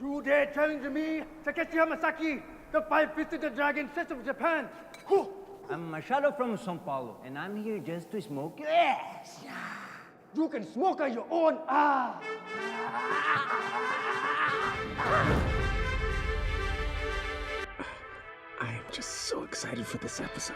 You dare challenge me, Takeshi Hamasaki, the five-fisted dragon system of Japan? Whew. I'm Machado from Sao Paulo, and I'm here just to smoke your ass. You can smoke on your own ass. I am just so excited for this episode.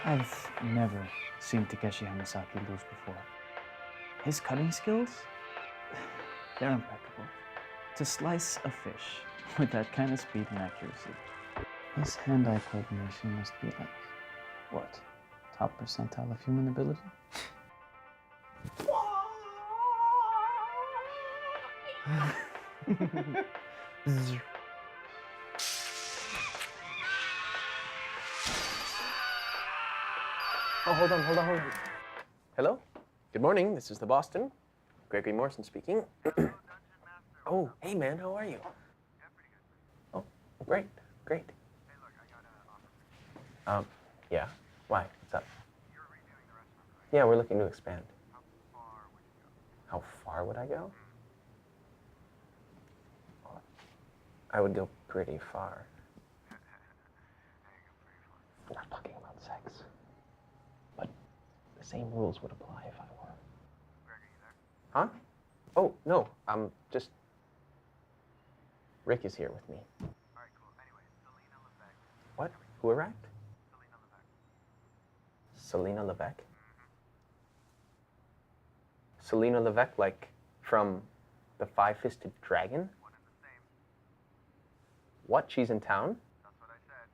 I've never seen Takeshi Hamasaki lose before. His cutting skills, they're impeccable. To slice a fish with that kind of speed and accuracy, his hand-eye coordination must be like, what, top percentile of human ability? Oh, hold on. Hello? Good morning, this is the Boston. Gregory Morrison speaking. Oh, hey man, how are you? Oh, great. Yeah, why? What's up? Yeah, we're looking to expand. How far would I go? I would go pretty far. I'm not talking about sex. But the same rules would apply if I were. Huh? Oh, no, just... Rick is here with me. Alright, cool. Anyway, Selena Levesque. What? Who arrived? Selena Levesque? Selena Levesque, like from the Five-Fisted Dragon? One and the same. What? She's in town? That's what I said.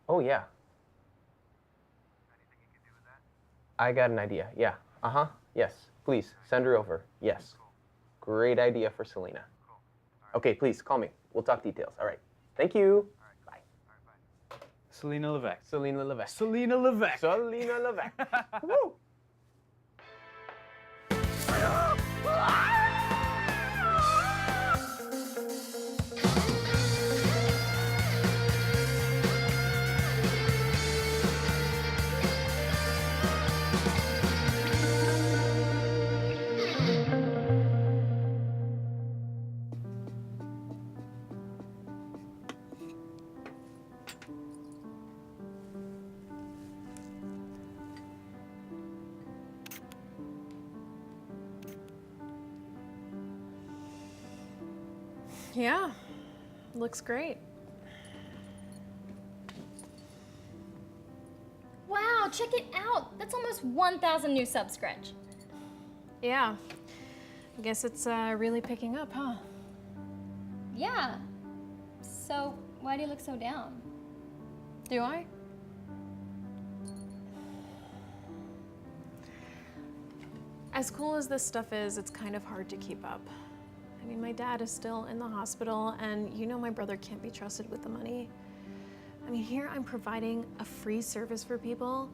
Oh, yeah. Anything you can do with that? I got an idea. Yeah. Uh-huh. Yes. Please, send her over. Yes. Great idea for Selena. Cool. All right. Okay, please, call me. We'll talk details. All right. Thank you. All right, bye. Selena Levesque. Selena Levesque. Selena Levesque. Selena Levesque. Woo! Yeah, looks great. Wow, check it out. That's almost 1,000 new subs, Scratch. Yeah, I guess it's really picking up, huh? Yeah. So, why do you look so down? Do I? As cool as this stuff is, it's kind of hard to keep up. I mean, my dad is still in the hospital, and you know my brother can't be trusted with the money. I mean, here I'm providing a free service for people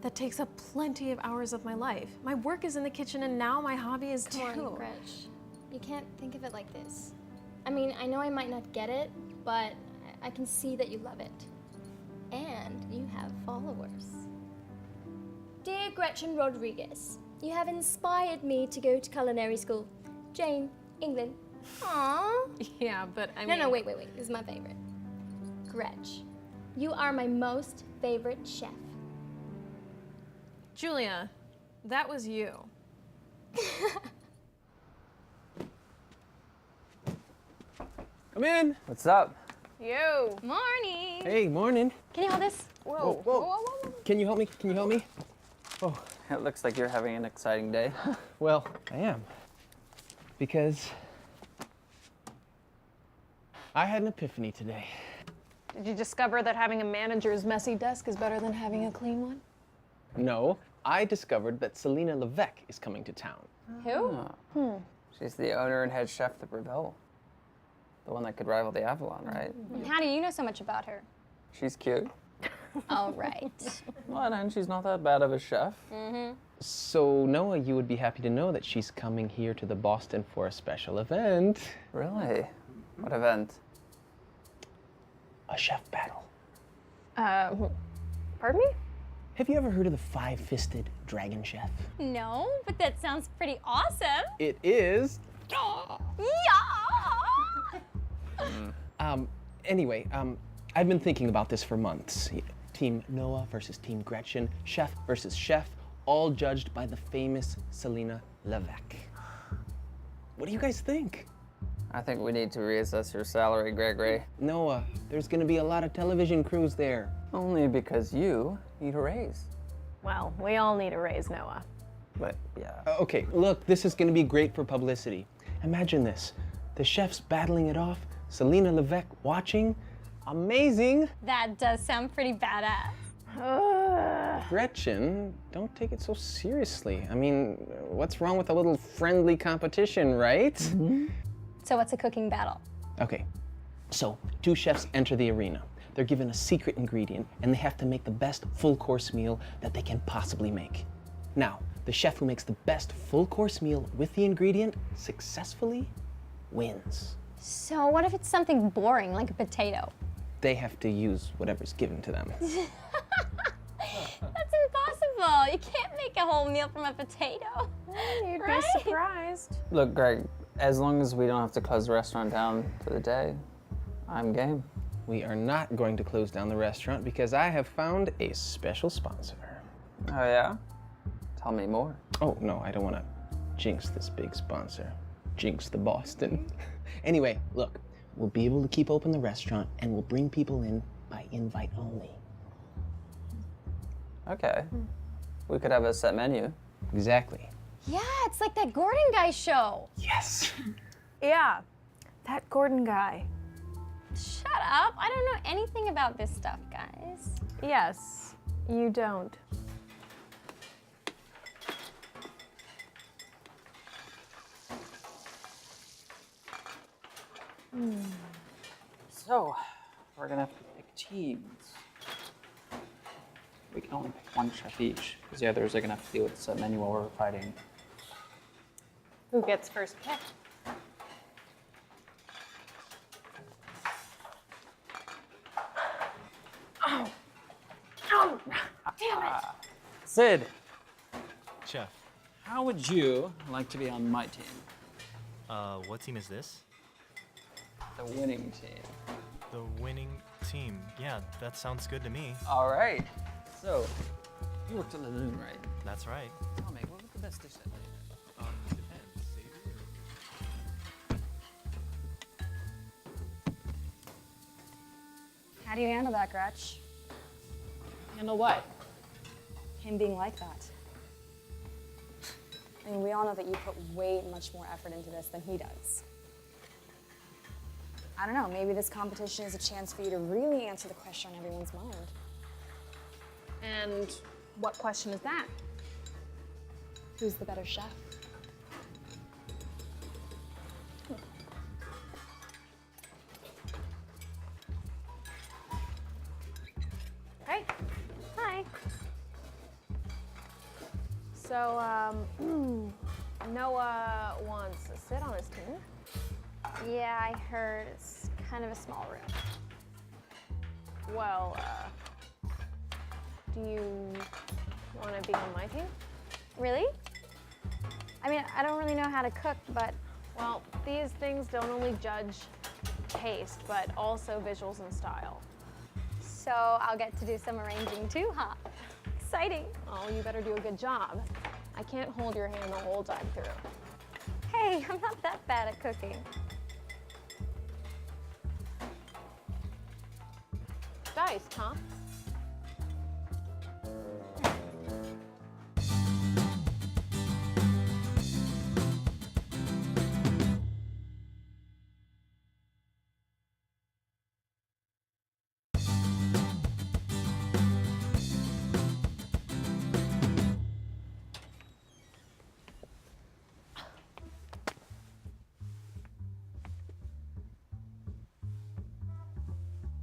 that takes up plenty of hours of my life. My work is in the kitchen, and now my hobby is too. Come on, Gretch. You can't think of it like this. I mean, I know I might not get it, but I can see that you love it. And you have followers. Dear Gretchen Rodriguez, you have inspired me to go to culinary school. Jane, England. Aww. Yeah, but I mean... No, wait. This is my favorite. Gretch, you are my most favorite chef. Julia, that was you. Come in. What's up? You. Morning. Hey, morning. Can you hold this? Whoa. Can you help me? Oh, It looks like you're having an exciting day. well, I am. Because I had an epiphany today. Did you discover that having a manager's messy desk is better than having a clean one? No, I discovered that Selena Levesque is coming to town. Who? She's the owner and head chef at the Breville. The one that could rival the Avalon, right? And how do you know so much about her? She's cute. All right. Well, and she's not that bad of a chef. So, Noah, you would be happy to know that she's coming here to the Boston for a special event. Really? What event? A chef battle. Pardon me? Have you ever heard of the five-fisted dragon chef? No, but that sounds pretty awesome. It is. Yeah! Anyway, I've been thinking about this for months. Team Noah versus Team Gretchen, chef versus chef, all judged by the famous Selena Levesque. What do you guys think? I think we need to reassess your salary, Gregory. Noah, there's gonna be a lot of television crews there. Only because you need a raise. Well, we all need a raise, Noah. But yeah. Okay, look, this is gonna be great for publicity. Imagine this, the chefs battling it off, Selena Levesque watching. Amazing! That does sound pretty badass. Gretchen, don't take it so seriously. I mean, what's wrong with a little friendly competition, right? So what's a cooking battle? Okay, so two chefs enter the arena. They're given a secret ingredient and they have to make the best full course meal that they can possibly make. Now, the chef who makes the best full course meal with the ingredient successfully wins. So what if it's something boring, like a potato? They have to use whatever's given to them. That's impossible. You can't make a whole meal from a potato. You'd Right? be surprised. Look, Greg, as long as we don't have to close the restaurant down for the day, I'm game. We are not going to close down the restaurant because I have found a special sponsor. Oh yeah? Tell me more. Oh, no, I don't want to jinx this big sponsor. Jinx the Boston. Anyway, look, we'll be able to keep open the restaurant and we'll bring people in by invite only. Okay. We could have a set menu. Exactly. Yeah, it's like that Gordon guy show. Yes. Yeah, that Gordon guy. Shut up. I don't know anything about this stuff, guys. Yes, you don't. So, we're gonna have to pick teams. We can only pick one chef each, because the others are gonna have to deal with the set menu while we're fighting. Who gets first pick? Sid, Chef, how would you like to be on my team? what team is this? The winning team. The winning team. Yeah, that sounds good to me. All right. So, you worked at the Loon, right? That's right. Tell me, what was the best dish that day? Depends. Savory How do you handle that, Gretch? Handle what? Him being like that. I mean, we all know that you put way much more effort into this than he does. I don't know, maybe this competition is a chance for you to really answer the question on everyone's mind. And what question is that? Who's the better chef? Hey. Hi. So, Noah wants Sid on his team. Yeah, I heard it's kind of a small room. Well, do you want to be on my team? Really? I mean, I don't really know how to cook, but Well, these things don't only judge taste, but also visuals and style. so I'll get to do some arranging too, huh? Exciting. Oh, you better do a good job. I can't hold your hand the whole time through. Hey, I'm not that bad at cooking. Diced, huh?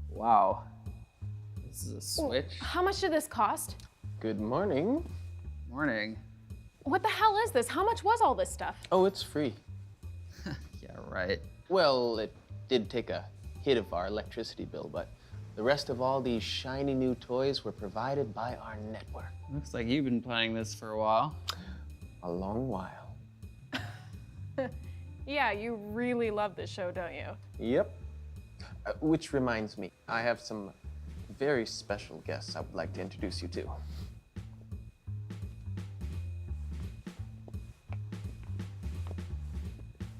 Wow. This is a switch. How much did this cost? Good morning. Morning. What the hell is this? How much was all this stuff? Oh, it's free. Yeah, right. Well, it did take a hit of our electricity bill, but the rest of all these shiny new toys were provided by our network. Looks like you've been playing this for a while. A long while. Yeah, you really love this show, don't you? Yep. Which reminds me, I have some very special guests I would like to introduce you to.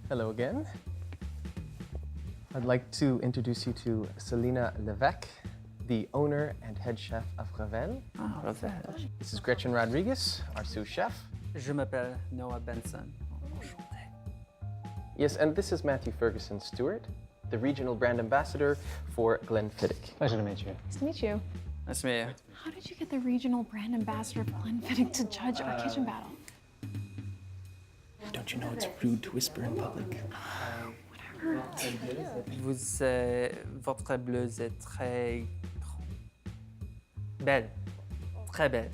Hello again. I'd like to introduce you to Selena Levesque, the owner and head chef of Revel. Oh, Revel. This is Gretchen Rodriguez, our sous chef. Je m'appelle Noah Benson. Yes, and this is Matthew Ferguson Stewart, the regional brand ambassador for Glenfiddich. Pleasure to meet you. Nice to meet you. Nice to meet you. How did you get the regional brand ambassador of Glenfiddich to judge our kitchen battle? Don't you know it's rude to whisper in public? Votre bleuse est très belle. Très belle.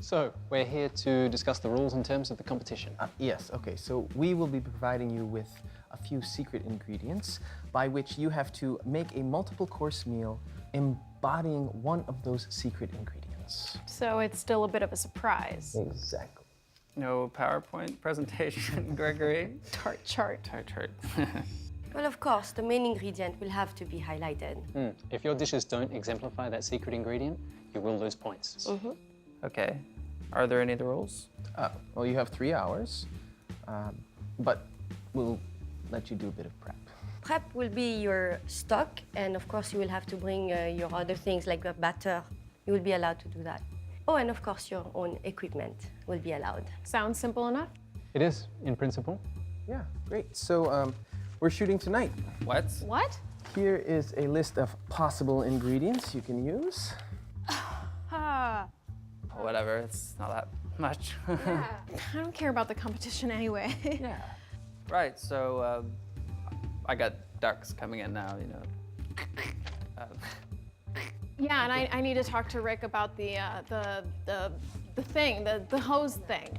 So, we're here to discuss the rules and terms of the competition. Yes, okay, so we will be providing you with a few secret ingredients by which you have to make a multiple course meal embodying one of those secret ingredients. So it's still a bit of a surprise. Exactly. No PowerPoint presentation, Gregory. Tart chart. Tart chart. Well, of course, the main ingredient will have to be highlighted. If your dishes don't exemplify that secret ingredient, you will lose points. Okay. Are there any other rules? Well, you have 3 hours, but we'll let you do a bit of prep. Prep will be your stock, and of course, you will have to bring your other things like the batter. You will be allowed to do that. Oh, and of course, your own equipment will be allowed. Sounds simple enough? It is, in principle. Yeah, great. So we're shooting tonight. What? What? Here is a list of possible ingredients you can use. Whatever, it's not that much. Yeah. I don't care about the competition anyway. Yeah. Right, so I got ducks coming in now, you know. Yeah, and I need to talk to Rick about the thing, the hose thing.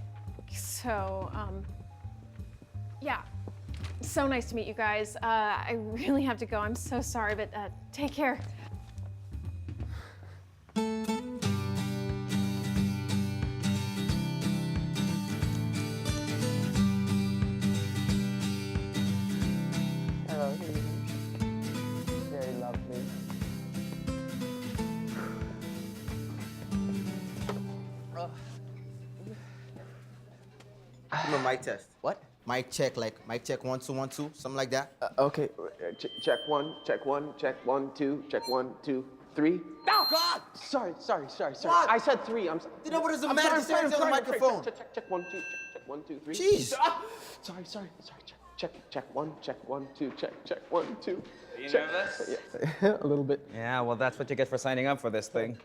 So, yeah. So nice to meet you guys. I really have to go. I'm so sorry, but take care. Hello. Very lovely. Give me a mic test. What? Mic check, like mic check 1 2 1 2, something like that. Okay, check one, check 1, 2, check 1, 2, 3. Oh God! Sorry. What? I said 3. I'm You know what is the I'm matter? sorry, Say it on the microphone. Check 1, 2, check 1, 2, 3. Jeez. Sorry. Check 1, 2, check 1, 2. Are you nervous? Yeah, a little bit. Yeah, well, that's what you get for signing up for this thing.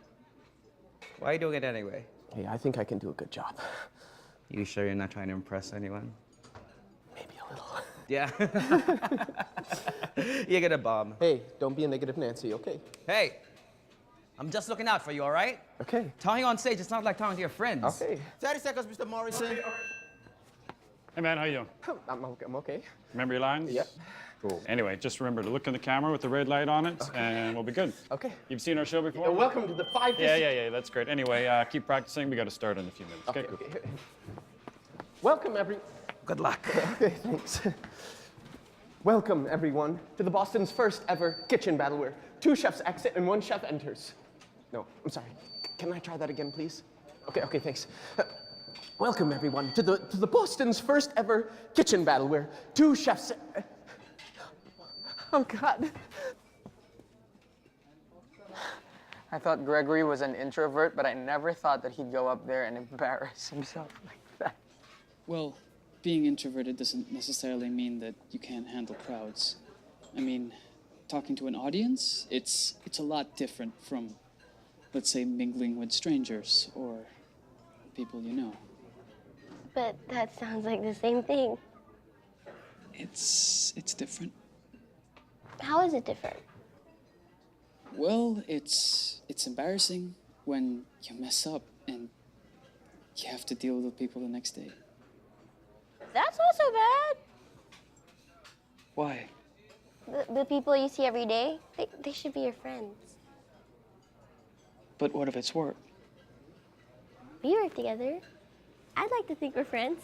Why are you doing it anyway? Hey, I think I can do a good job. You sure you're not trying to impress anyone? Maybe a little. Yeah. You're gonna bomb. Hey, don't be a negative Nancy, okay? Hey, I'm just looking out for you, all right? Okay. Talking on stage, it's not like talking to your friends. Okay. 30 seconds, Mr. Morrison. Hey man, how you doing? I'm okay. Remember your lines? Yep. Cool. Anyway, just remember to look in the camera with the red light on it, and we'll be good. Okay. You've seen our show before? Welcome to the 5 Yeah, that's great. Anyway, keep practicing. We got to start in a few minutes. Okay, cool. Okay. Welcome, Good luck. Okay, thanks. Welcome, everyone, to the Boston's first ever kitchen battle where 2 chefs exit and 1 chef enters. No, I'm sorry. Can I try that again, please? Okay, thanks. Welcome, everyone, to the Boston's first ever kitchen battle where 2 chefs... Oh, God. I thought Gregory was an introvert, but I never thought that he'd go up there and embarrass himself like that. Well, being introverted doesn't necessarily mean that you can't handle crowds. I mean, talking to an audience, it's a lot different from, let's say, mingling with strangers or people you know. But that sounds like the same thing. It's different. How is it different? Well, it's embarrassing when you mess up and you have to deal with people the next day. That's not so bad. Why? The people you see every day, they should be your friends. But what if it's work? We work together. I'd like to think we're friends.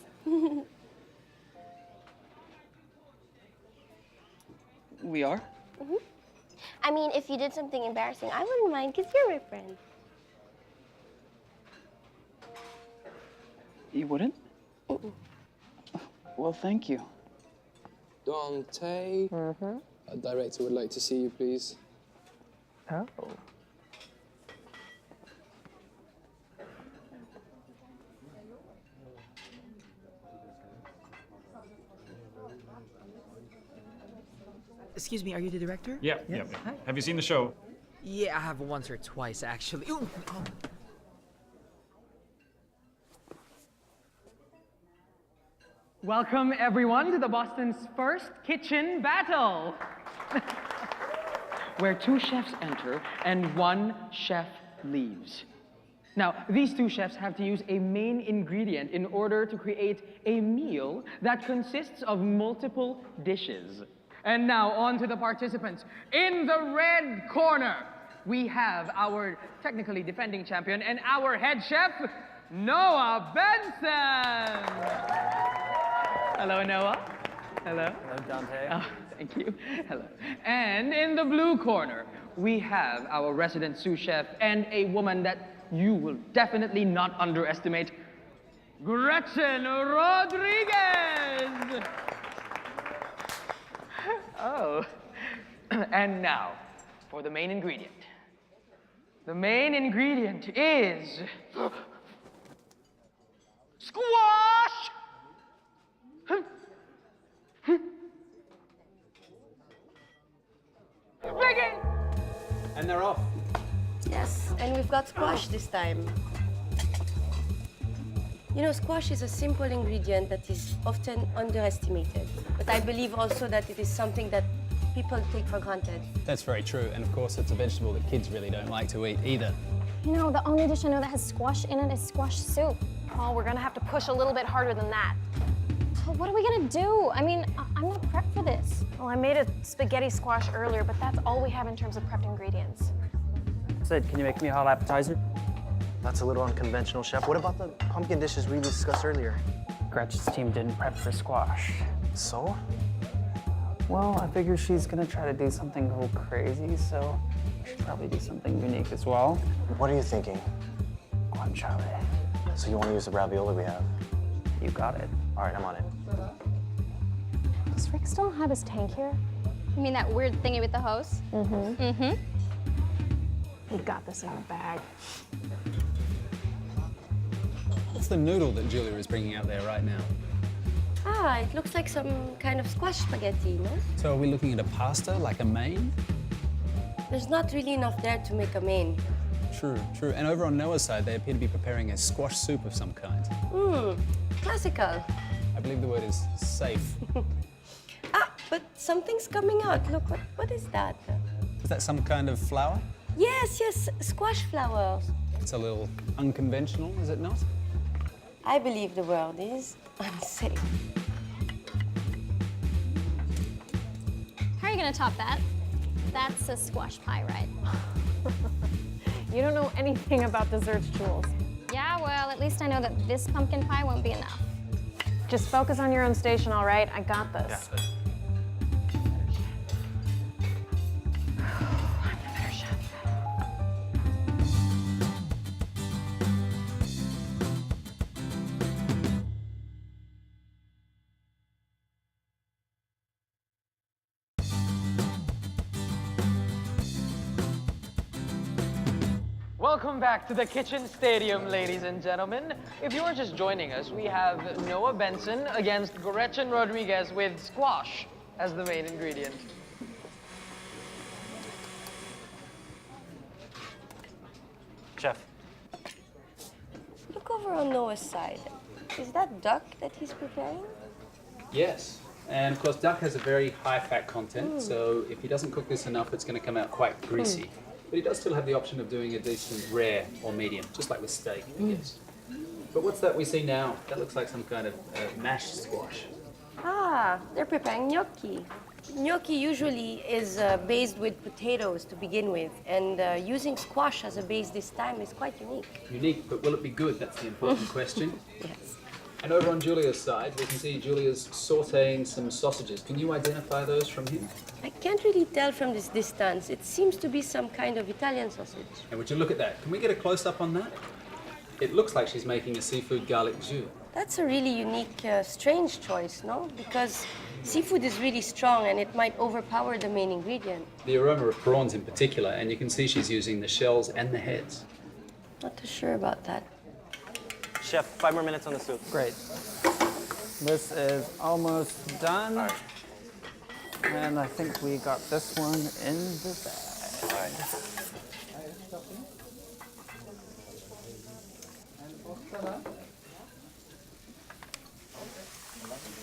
We are? I mean, if you did something embarrassing, I wouldn't mind because you're my friend. You wouldn't? Well, thank you. Dante. Our director would like to see you, please. Oh. Excuse me, are you the director? Yeah. Hi. Have you seen the show? Yeah, I have once or twice, actually. Ooh, oh. Welcome, everyone, to the Boston's first kitchen battle, where 2 chefs enter and 1 chef leaves. Now, these 2 chefs have to use a main ingredient in order to create a meal that consists of multiple dishes. And now, on to the participants. In the red corner, we have our technically defending champion and our head chef, Noah Benson! Hello, Noah. Hello. Hello, Dante. Oh, thank you. Hello. And in the blue corner, we have our resident sous chef and a woman that you will definitely not underestimate, Gretchen Rodriguez! Oh. And now, for the main ingredient. The main ingredient is squash! Begin! And they're off. Yes, and we've got squash this time. You know, squash is a simple ingredient that is often underestimated. But I believe also that it is something that people take for granted. That's very true. And of course, it's a vegetable that kids really don't like to eat either. You know, the only dish I know that has squash in it is squash soup. Oh, we're gonna have to push a little bit harder than that. What are we gonna do? I mean, I'm not prepped for this. Well, I made a spaghetti squash earlier, but that's all we have in terms of prepped ingredients. Sid, can you make me a hot appetizer? That's a little unconventional, Chef. What about the pumpkin dishes we discussed earlier? Gretchen's team didn't prep for squash. So? Well, I figure she's gonna try to do something a little crazy, so we should probably do something unique as well. What are you thinking? Guanciale. So you want to use the ravioli we have? You got it. All right, I'm on it. Does Rick still have his tank here? You mean that weird thingy with the hose? We got this in the bag. What's the noodle that Julia is bringing out there right now? Ah, it looks like some kind of squash spaghetti, no? So are we looking at a pasta, like a main? There's not really enough there to make a main. True. And over on Noah's side, they appear to be preparing a squash soup of some kind. Classical. I believe the word is safe. But something's coming out. Look, what is that? Is that some kind of flour? Yes, squash flowers. It's a little unconventional, is it not? I believe the word is unsafe. How are you gonna top that? That's a squash pie, right? You don't know anything about desserts, Jules. Yeah, well, at least I know that this pumpkin pie won't be enough. Just focus on your own station, all right? I got this. Yeah. I'm the better chef. Welcome back to the Kitchen Stadium, ladies and gentlemen. If you're just joining us, we have Noah Benson against Gretchen Rodriguez with squash as the main ingredient. Chef. Look over on Noah's side. Is that duck that he's preparing? Yes. And of course, duck has a very high fat content, so if he doesn't cook this enough, it's going to come out quite greasy. But he does still have the option of doing a decent rare or medium, just like with steak, I guess. But what's that we see now? That looks like some kind of mashed squash. Ah, they're preparing gnocchi. Gnocchi usually is based with potatoes to begin with, and using squash as a base this time is quite unique. Unique, but will it be good? That's the important question. Yes. And over on Julia's side, we can see Julia's sautéing some sausages. Can you identify those from him? I can't really tell from this distance. It seems to be some kind of Italian sausage. And would you look at that? Can we get a close-up on that? It looks like she's making a seafood garlic jus. That's a really unique, strange choice, no? Because seafood is really strong and it might overpower the main ingredient. The aroma of prawns in particular, and you can see she's using the shells and the heads. Not too sure about that. Chef, 5 more minutes on the soup. Great. This is almost done. And I think we got this one in the bag. All right.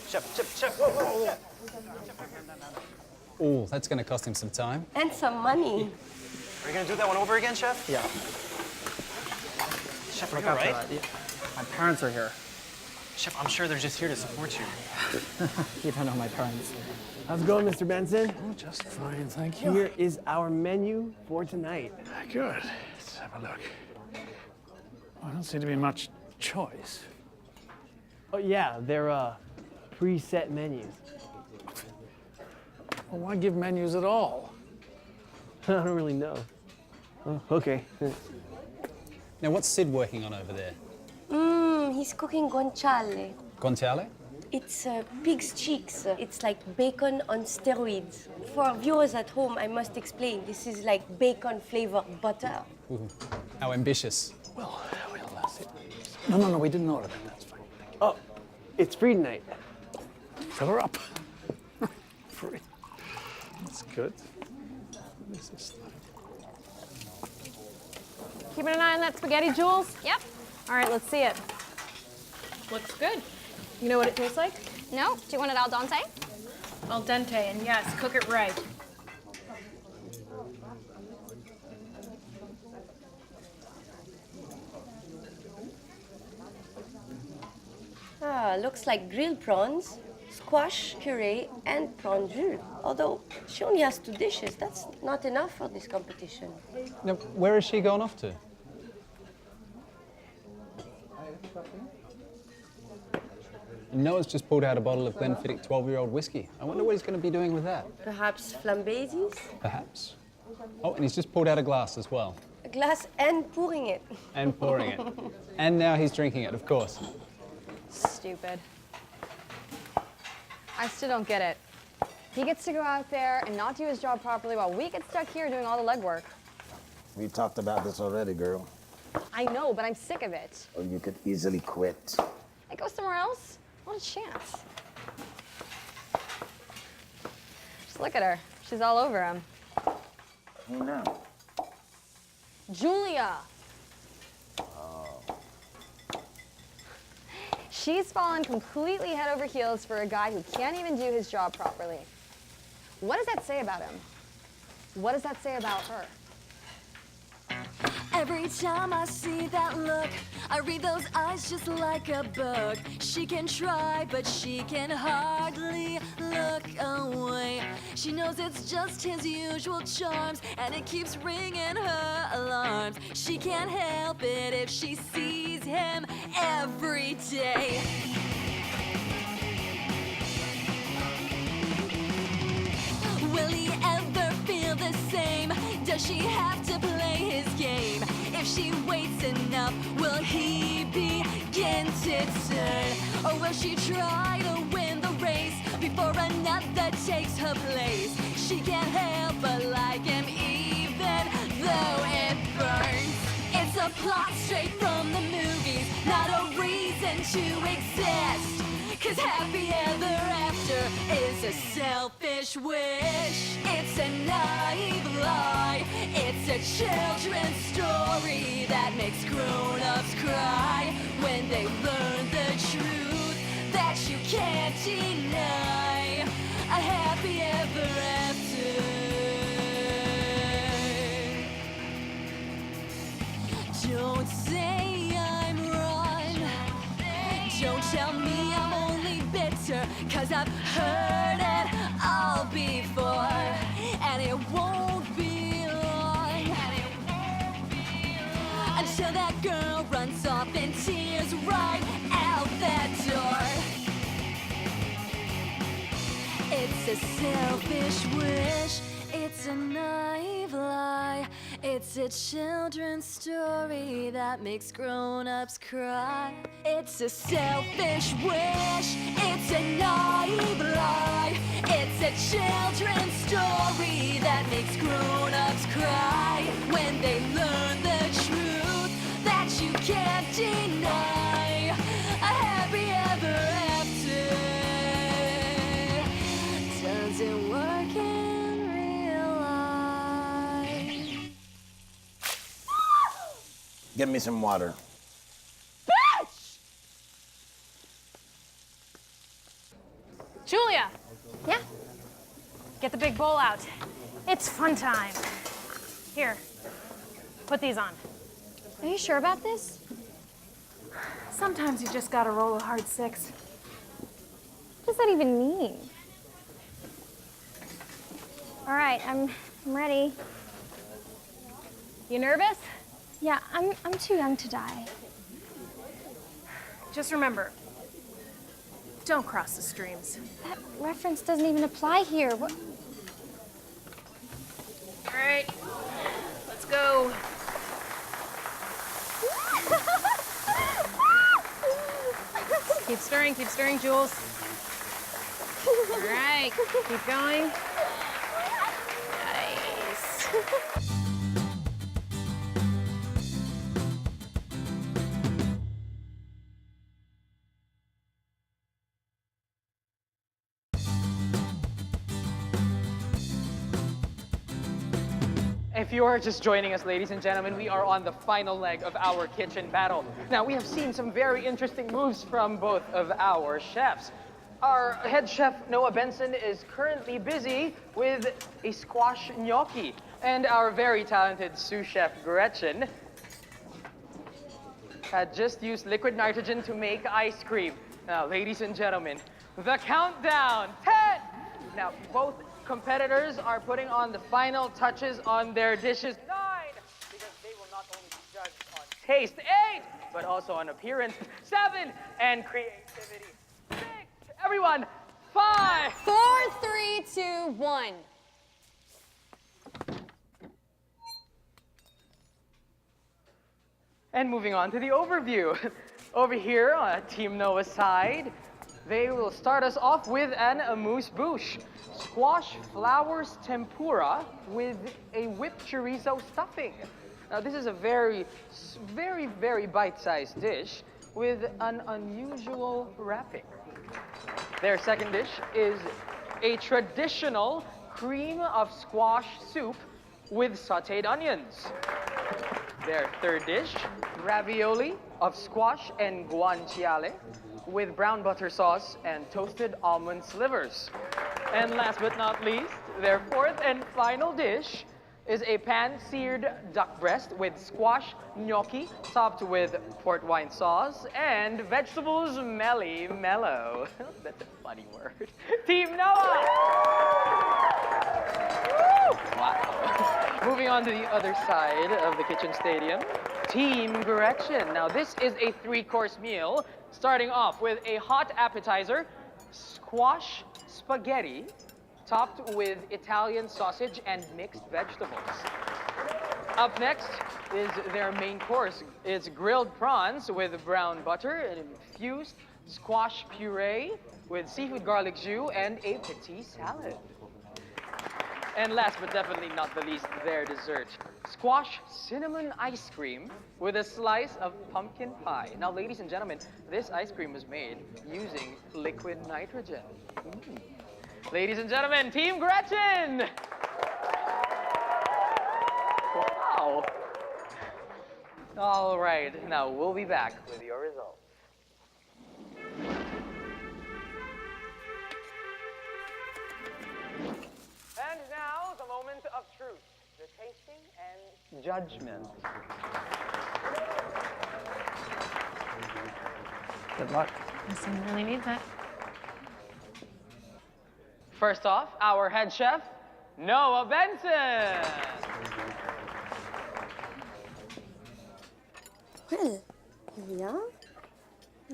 Chef, whoa, whoa, whoa. Oh, that's going to cost him some time. And some money. Are you going to do that one over again, Chef? Yeah. Chef, are Look you all after right? that. Yeah. My parents are here. Chef, I'm sure they're just here to support you. You don't know my parents. How's it going, Mr. Benson? Oh, just fine, thank you. Here is our menu for tonight. Good. Let's have a look. Well, I don't seem to be much choice. Oh, yeah, they're preset menus. Well, why give menus at all? I don't really know. Oh, okay. Now, what's Sid working on over there? He's cooking guanciale. Guanciale? It's pig's cheeks. It's like bacon on steroids. For our viewers at home, I must explain, this is like bacon-flavored butter. Ooh, how ambitious. Well, we'll see. No, we didn't order that. That's fine. Oh, it's free tonight. Fill her up. Free. That's good. What is this stuff? Keeping an eye on that spaghetti, Jules? Yep. All right, let's see it. Looks good. You know what it tastes like? No? Do you want it al dente? Al dente, and yes, cook it right. Looks like grilled prawns, squash, puree, and prawn jus. Although she only has 2 dishes, that's not enough for this competition. Now, where has she gone off to? Noah's just pulled out a bottle of Glenfiddich 12-year-old whiskey. I wonder what he's going to be doing with that. Perhaps flambésis? Perhaps. Oh, and he's just pulled out a glass as well. A glass and pouring it. And pouring it. And now he's drinking it, of course. Stupid. I still don't get it. He gets to go out there and not do his job properly while we get stuck here doing all the legwork. We talked about this already, girl. I know, but I'm sick of it. Or you could easily quit. I go somewhere else. What a chance. Just look at her. She's all over him. Who now? Julia. Oh. She's fallen completely head over heels for a guy who can't even do his job properly. What does that say about him? What does that say about her? Every time I see that look, I read those eyes just like a book. She can try, but she can hardly look away. She knows it's just his usual charms, and it keeps ringing her alarms. She can't help it if she sees him every day. Will he ever feel the same? Does she have to play his game? If she waits enough, will he begin to turn? Or will she try to win the race before another takes her place? She can't help but like him even though it burns. It's a plot straight from the movies, not a reason to exist. 'Cause happy ever after is a selfish wish. It's a naive lie. It's a children's story that makes grown-ups cry when they learn the truth that you can't deny. A happy ever after. Don't say I'm wrong. Don't tell me I'm only bitter, 'cause I've heard it all before. it won't be long. Until that girl runs off in tears right out that door. It's a selfish wish, it's a naive lie. It's a children's story that makes grown-ups cry. It's a selfish wish, it's a naive lie. It's a children's story that makes grown-ups cry when they learn the truth that you can't deny. A happy ever after. Does it work in real life? Get me some water. Bitch! Julia! Yeah? Get the big bowl out. It's fun time. Here, put these on. Are you sure about this? Sometimes you just gotta roll a hard 6. What does that even mean? All right, I'm ready. You nervous? Yeah, I'm too young to die. Just remember, don't cross the streams. That reference doesn't even apply here. What? All right, let's go. Keep stirring, Jules. All right, keep going. Nice. If you are just joining us, ladies and gentlemen, we are on the final leg of our kitchen battle. Now, we have seen some very interesting moves from both of our chefs. Our head chef, Noah Benson, is currently busy with a squash gnocchi. And our very talented sous chef, Gretchen, had just used liquid nitrogen to make ice cream. Now, ladies and gentlemen, the countdown, 10! Now, both competitors are putting on the final touches on their dishes. 9, because they will not only be judged on taste. 8, but also on appearance. 7, and creativity. 6, everyone, 5. 4, 3, 2, 1. And moving on to the overview. Over here on Team Noah's side, they will start us off with an amuse-bouche. Squash flowers tempura with a whipped chorizo stuffing. Now this is a very, very bite-sized dish with an unusual wrapping. Their second dish is a traditional cream of squash soup with sauteed onions. Their third dish, ravioli of squash and guanciale with brown butter sauce and toasted almond slivers. And last but not least, their fourth and final dish is a pan-seared duck breast with squash gnocchi topped with port wine sauce and vegetables mellow. That's a funny word. Team Noah! Woo! Wow. Moving on to the other side of the kitchen stadium, Team Gretchen. Now this is a 3-course meal, starting off with a hot appetizer, squash spaghetti, topped with Italian sausage and mixed vegetables. Up next is their main course. It's grilled prawns with brown butter and infused squash puree with seafood garlic jus and a petit salad. And last but definitely not the least, their dessert. Squash cinnamon ice cream with a slice of pumpkin pie. Now, ladies and gentlemen, this ice cream was made using liquid nitrogen. Ladies and gentlemen, Team Gretchen! Wow. All right, now we'll be back with your results. And now, the moment of truth, the tasting and judgment. Good luck. Listen, really need that. First off, our head chef, Noah Benson. Well, here we are.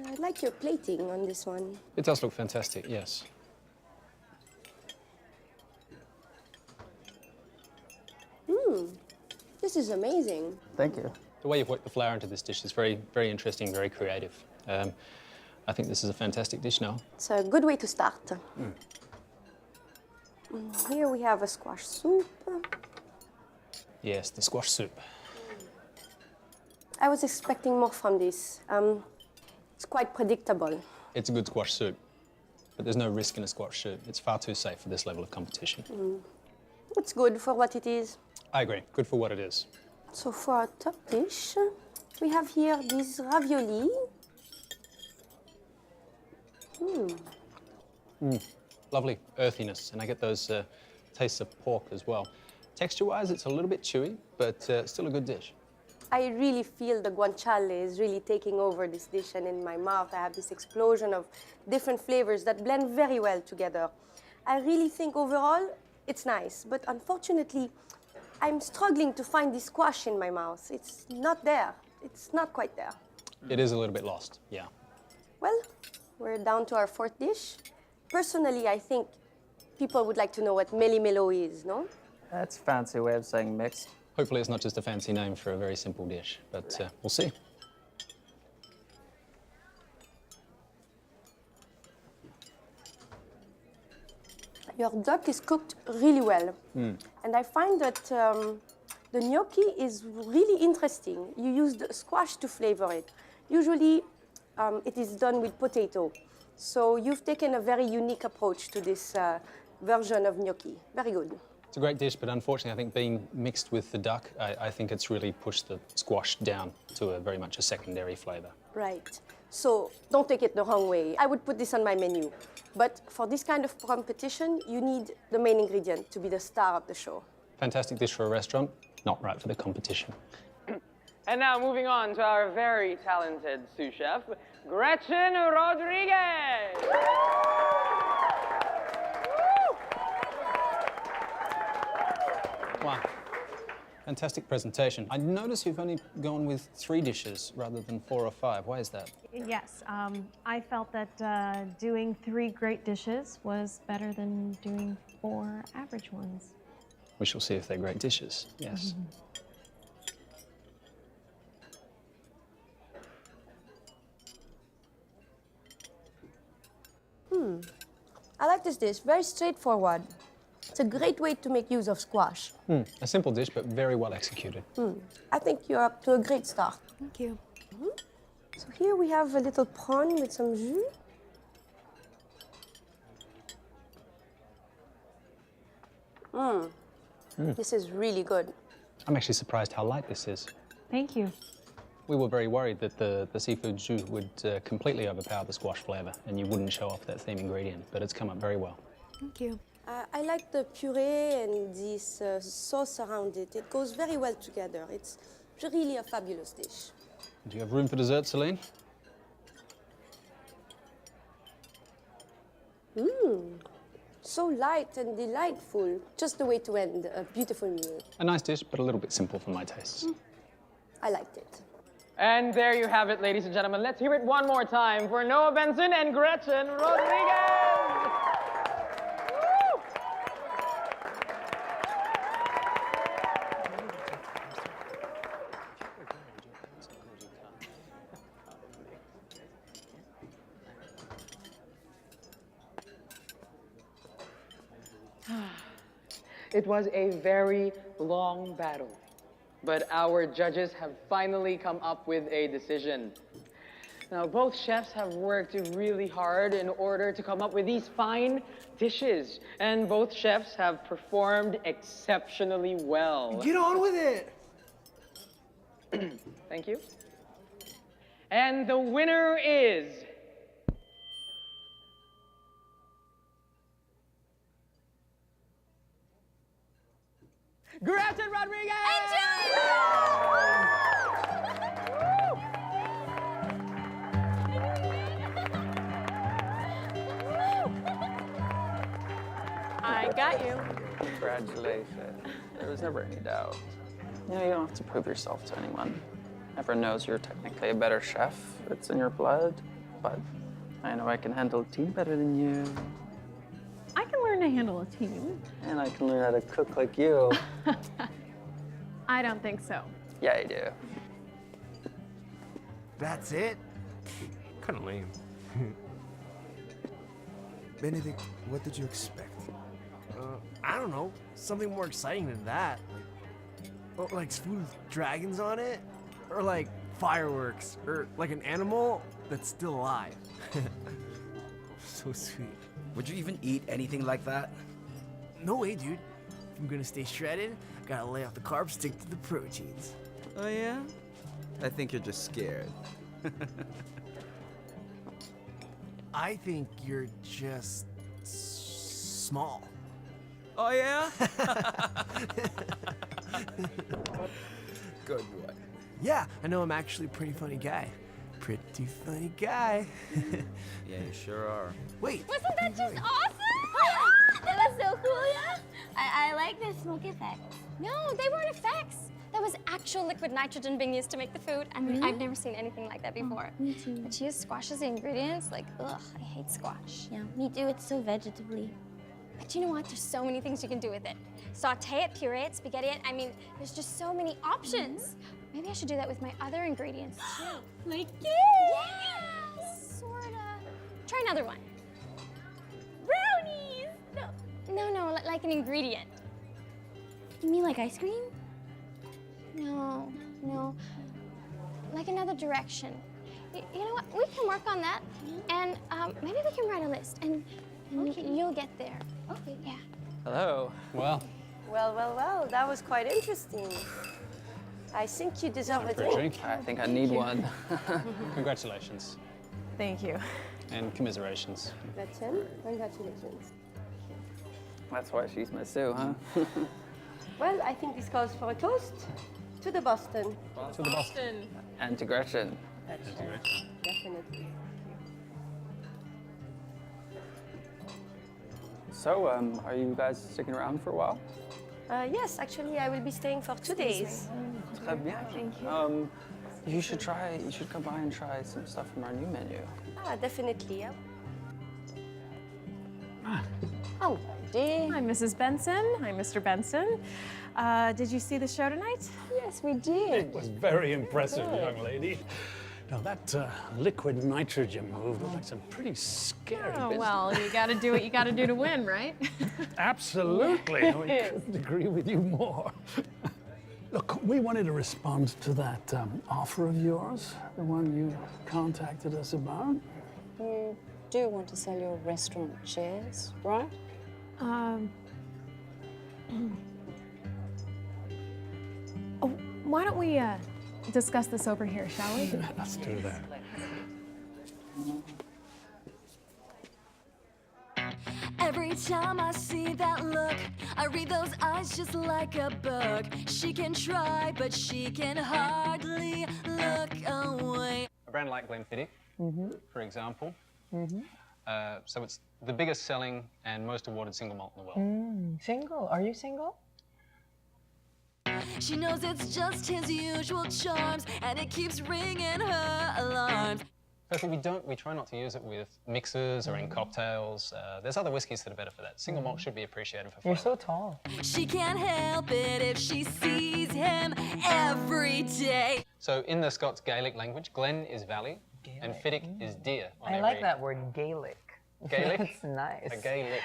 I like your plating on this one. It does look fantastic, yes. This is amazing. Thank you. The way you've worked the flour into this dish is very, very interesting, very creative. I think this is a fantastic dish now. It's a good way to start. Here we have a squash soup. Yes, the squash soup. I was expecting more from this. It's quite predictable. It's a good squash soup, but there's no risk in a squash soup. It's far too safe for this level of competition. It's good for what it is. I agree. Good for what it is. So for our top dish, we have here these ravioli. Lovely earthiness, and I get those tastes of pork as well. Texture-wise, it's a little bit chewy, but still a good dish. I really feel the guanciale is really taking over this dish, and in my mouth I have this explosion of different flavors that blend very well together. I really think overall it's nice, but unfortunately I'm struggling to find the squash in my mouth. It's not there. It's not quite there. It is a little bit lost, yeah. Well, we're down to our fourth dish. Personally, I think people would like to know what meli-melo is, no? That's a fancy way of saying mixed. Hopefully it's not just a fancy name for a very simple dish, but we'll see. Your duck is cooked really well. And I find that the gnocchi is really interesting. You used squash to flavor it. Usually it is done with potato. So you've taken a very unique approach to this version of gnocchi. Very good. It's a great dish, but unfortunately I think being mixed with the duck, I think it's really pushed the squash down to a very much a secondary flavor. Right. So don't take it the wrong way. I would put this on my menu. But for this kind of competition, you need the main ingredient to be the star of the show. Fantastic dish for a restaurant, not right for the competition. And now moving on to our very talented sous chef, Gretchen Rodriguez. Wow. Fantastic presentation. I notice you've only gone with 3 dishes rather than 4 or 5. Why is that? Yes, I felt that doing 3 great dishes was better than doing 4 average ones. We shall see if they're great dishes, yes. I like this dish. Very straightforward. It's a great way to make use of squash. A simple dish, but very well executed. I think you're up to a great start. Thank you. So here we have a little prawn with some jus. This is really good. I'm actually surprised how light this is. Thank you. We were very worried that the seafood jus would completely overpower the squash flavor and you wouldn't show off that theme ingredient, but it's come up very well. Thank you. I like the puree and this sauce around it. It goes very well together. It's really a fabulous dish. Do you have room for dessert, Celine? So light and delightful. Just the way to end a beautiful meal. A nice dish, but a little bit simple for my tastes. I liked it. And there you have it, ladies and gentlemen. Let's hear it one more time for Noah Benson and Gretchen Rodriguez. It was a very long battle, but our judges have finally come up with a decision. Now, both chefs have worked really hard in order to come up with these fine dishes, and both chefs have performed exceptionally well. Get on with it! Thank you. And the winner is... Gretchen Rodriguez! I got you. Congratulations. There was never any doubt. You know, you don't have to prove yourself to anyone. Everyone knows you're technically a better chef. It's in your blood. But I know I can handle a team better than you. I can learn to handle a team. And I can learn how to cook like you. I don't think so. Yeah, I do. That's it? Kind of lame. Benedict, what did you expect? I don't know. Something more exciting than that. Like food with dragons on it? Or like fireworks? Or like an animal that's still alive? So sweet. Would you even eat anything like that? No way, dude. If I'm gonna stay shredded, I gotta lay off the carbs, stick to the proteins. Oh yeah? I think you're just scared. I think you're just small. Oh yeah? Good one. Yeah, I know I'm actually a pretty funny guy. Pretty funny guy. Yeah, you sure are. Wait. Wasn't that just awesome? That was so cool, yeah? I like the smoke effects. No, they weren't effects. That was actual liquid nitrogen being used to make the food. I mean, I've never seen anything like that before. Me too. But she used squash as the ingredients. Like, ugh, I hate squash. Yeah, me too. It's so vegetably. But you know what? There's so many things you can do with it. Saute it, puree it, spaghetti it. I mean, there's just so many options. Maybe I should do that with my other ingredients too. Like it? Yeah, sorta. Try another one. Brownies! No, like an ingredient. You mean like ice cream? No. Like another direction. You know what? We can work on that, and maybe we can write a list, and you'll get there. Okay. Yeah. Hello. Well, Well, that was quite interesting. I think you deserve a for a drink. I think I need one. Congratulations. Thank you. And commiserations. That's him. Congratulations. That's why she's my Sue, huh? Well, I think this calls for a toast to the Boston. To the Boston. And to Gretchen. Definitely. So, are you guys sticking around for a while? Yes, actually, I will be staying for 2 days. Très bien. Thank you. You should come by and try some stuff from our new menu. Definitely, yeah. Oh, dear. Hi, Mrs. Benson. Hi, Mr. Benson. Did you see the show tonight? Yes, we did. It was very impressive, young lady. Now, that liquid nitrogen move looked like some pretty scary Oh, business. well, you gotta do what you gotta do to win, right? Absolutely. Yes. I couldn't agree with you more. Look, we wanted to respond to that offer of yours, the one you contacted us about. You do want to sell your restaurant shares, right? Oh, why don't we discuss this over here, shall we? Let's do that. Every time I see that look, I read those eyes just like a book. She can try, but she can hardly look away. A brand like Glenfiddich, for example. So it's the biggest selling and most awarded single malt in the world. Single? Are you single? She knows it's just his usual charms, and it keeps ringing her alarms. Firstly, we try not to use it with mixers or in cocktails. There's other whiskies that are better for that. Single malt should be appreciated for flavor. You're so tall. She can't help it if she sees him every day. So in the Scots Gaelic language, Glen is valley, and Fiddick is deer. I like that word, Gaelic. Gaelic? That's nice. A Gaelic.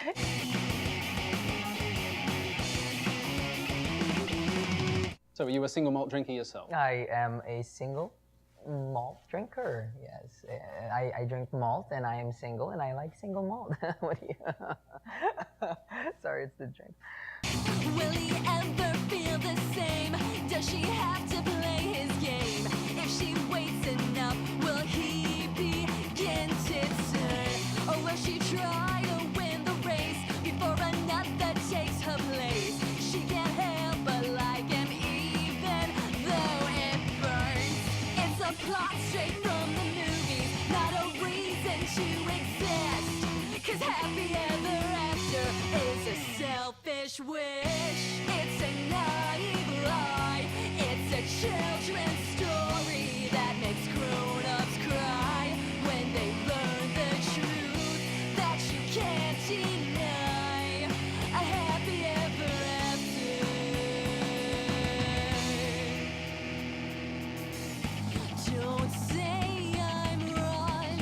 So are you a single malt drinker yourself? I am a single malt drinker, yes. I drink malt and I am single and I like single malt. What do you... Sorry, it's the drink. Will he ever feel the same? Does she have to play his game? If she waits enough, will he begin to turn? Or will she try to win the race before another takes her place? She can't help but like him even though it burns. It's a plot straight from the movies, not a reason to exist. 'Cause happy ever after is a selfish wish. wish. It's a naive lie. It's a children's story that makes grown-ups cry when they learn the truth that you can't deny. A happy ever after. Don't say I'm wrong.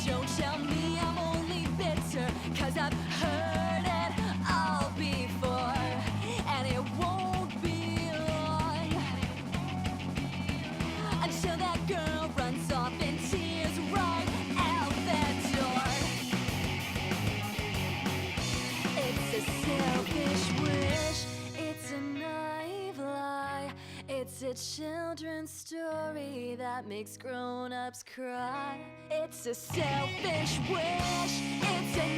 Don't tell me I'm only bitter, 'cause I've heard it all before, and it won't be long until that girl runs off in tears right out that door. It's a selfish wish, it's a naive lie, it's a children's story that makes grown-ups cry. It's a selfish wish, it's a